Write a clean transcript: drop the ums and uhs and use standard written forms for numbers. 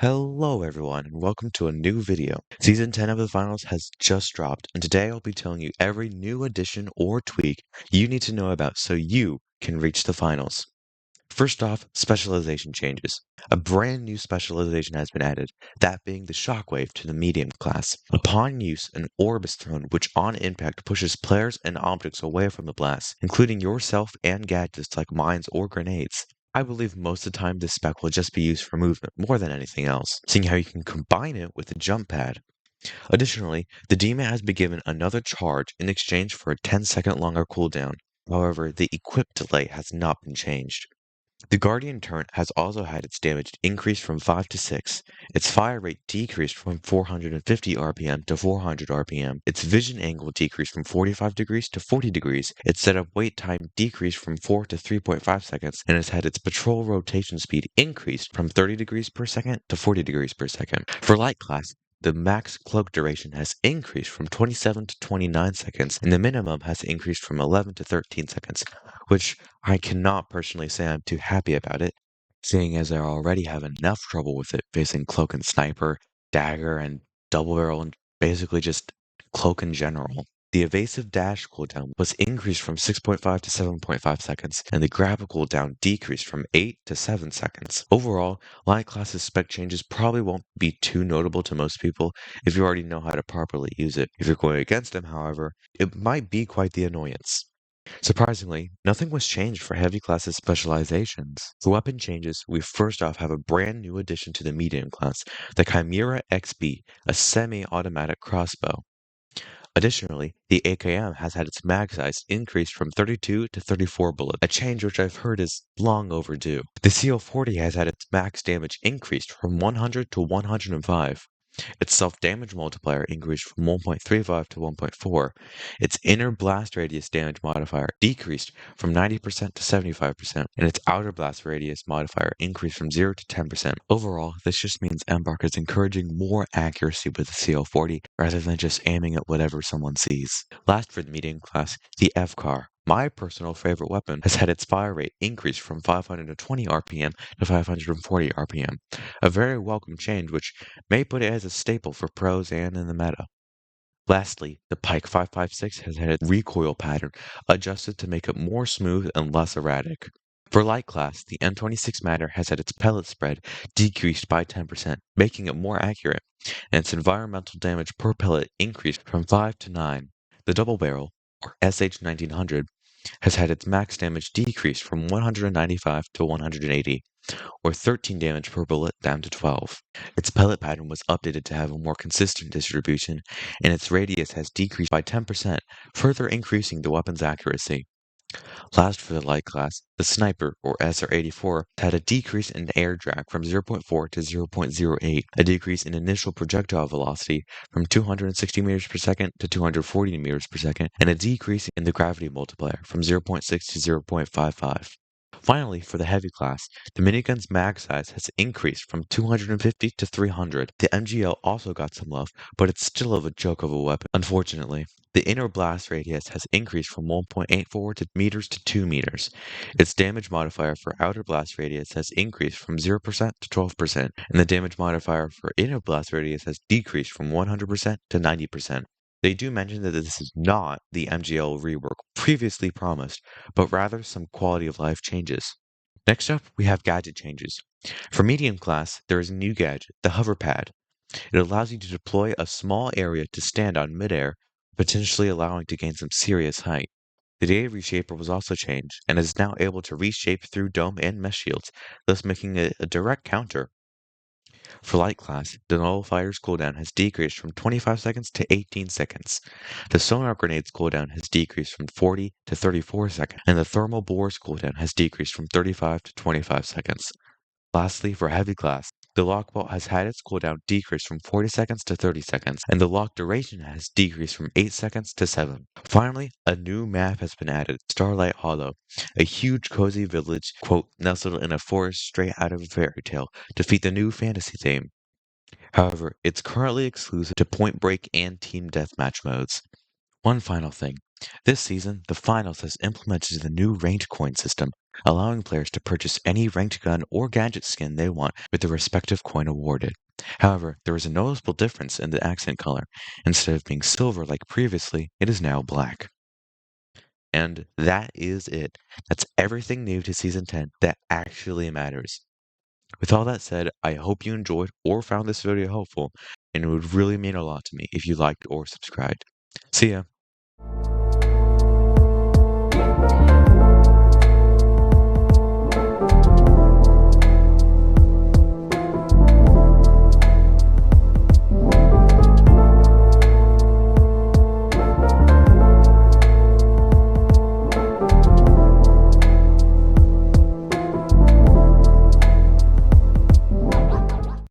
Hello everyone and welcome to a new video. Season 10 of the finals has just dropped and today I'll be telling you every new addition or tweak you need to know about so you can reach the finals. First off, specialization changes. A brand new specialization has been added, that being the shockwave to the medium class. Upon use, an orb is thrown which on impact pushes players and objects away from the blast, including yourself and gadgets like mines or grenades. I believe most of the time this spec will just be used for movement more than anything else, seeing how you can combine it with the jump pad. Additionally, the demon has been given another charge in exchange for a 10-second longer cooldown. However, the equip delay has not been changed. The Guardian turret has also had its damage increased from 5 to 6, its fire rate decreased from 450 RPM to 400 RPM, its vision angle decreased from 45 degrees to 40 degrees, its setup wait time decreased from 4 to 3.5 seconds, and has had its patrol rotation speed increased from 30 degrees per second to 40 degrees per second. For Light Class, the max cloak duration has increased from 27 to 29 seconds, and the minimum has increased from 11 to 13 seconds, which I cannot personally say I'm too happy about it, seeing as I already have enough trouble with it facing cloak and sniper, dagger, and double barrel, and basically just cloak in general. The evasive dash cooldown was increased from 6.5 to 7.5 seconds, and the grab cooldown decreased from 8 to 7 seconds. Overall, Light Class's spec changes probably won't be too notable to most people if you already know how to properly use it. If you're going against them, however, it might be quite the annoyance. Surprisingly, nothing was changed for heavy classes specializations. For weapon changes, we first off have a brand new addition to the medium class, the Chimera XB, a semi-automatic crossbow. Additionally, the AKM has had its mag size increased from 32 to 34 bullets, a change which I've heard is long overdue. The CO40 has had its max damage increased from 100 to 105. Its self-damage multiplier increased from 1.35 to 1.4. Its inner blast radius damage modifier decreased from 90% to 75%, and its outer blast radius modifier increased from 0 to 10%. Overall, this just means Embark is encouraging more accuracy with the CO40 rather than just aiming at whatever someone sees. Last for the medium class, the FCAR. My personal favorite weapon has had its fire rate increased from 520 RPM to 540 RPM, a very welcome change which may put it as a staple for pros and in the meta. Lastly, the Pike 556 has had its recoil pattern adjusted to make it more smooth and less erratic. For Light Class, the M26 Matter has had its pellet spread decreased by 10%, making it more accurate, and its environmental damage per pellet increased from 5 to 9. The Double Barrel, or SH1900, has had its max damage decreased from 195 to 180, or 13 damage per bullet down to 12. Its pellet pattern was updated to have a more consistent distribution, and its radius has decreased by 10%, further increasing the weapon's accuracy. Last for the light class, the Sniper, or SR-84, had a decrease in air drag from 0.4 to 0.08, a decrease in initial projectile velocity from 260 meters per second to 240 meters per second, and a decrease in the gravity multiplier from 0.6 to 0.55. Finally, for the heavy class, the minigun's mag size has increased from 250 to 300. The MGL also got some love, but it's still a joke of a weapon, unfortunately. The inner blast radius has increased from 1.84 meters to 2 meters. Its damage modifier for outer blast radius has increased from 0% to 12%, and the damage modifier for inner blast radius has decreased from 100% to 90%. They do mention that this is not the MGL rework previously promised, but rather some quality of life changes. Next up, we have gadget changes. For medium class, there is a new gadget, the hover pad. It allows you to deploy a small area to stand on midair, potentially allowing to gain some serious height. The data reshaper was also changed, and is now able to reshape through dome and mesh shields, thus making it a direct counter. For Light Class, the nullifier's cooldown has decreased from 25 seconds to 18 seconds. The sonar grenade's cooldown has decreased from 40 to 34 seconds, and the thermal bore's cooldown has decreased from 35 to 25 seconds. Lastly, for Heavy Class, the lockbolt has had its cooldown decreased from 40 seconds to 30 seconds, and the lock duration has decreased from 8 seconds to 7. Finally, a new map has been added, Starlight Hollow, a huge cozy village, quote, nestled in a forest straight out of a fairy tale, to feat the new fantasy theme. However, it's currently exclusive to Point Break and Team Deathmatch modes. One final thing. This season, the finals has implemented the new ranked coin system, allowing players to purchase any ranked gun or gadget skin they want with the respective coin awarded. However, there is a noticeable difference in the accent color. Instead of being silver like previously, it is now black. And that is it. That's everything new to Season 10 that actually matters. With all that said, I hope you enjoyed or found this video helpful, and it would really mean a lot to me if you liked or subscribed. See ya!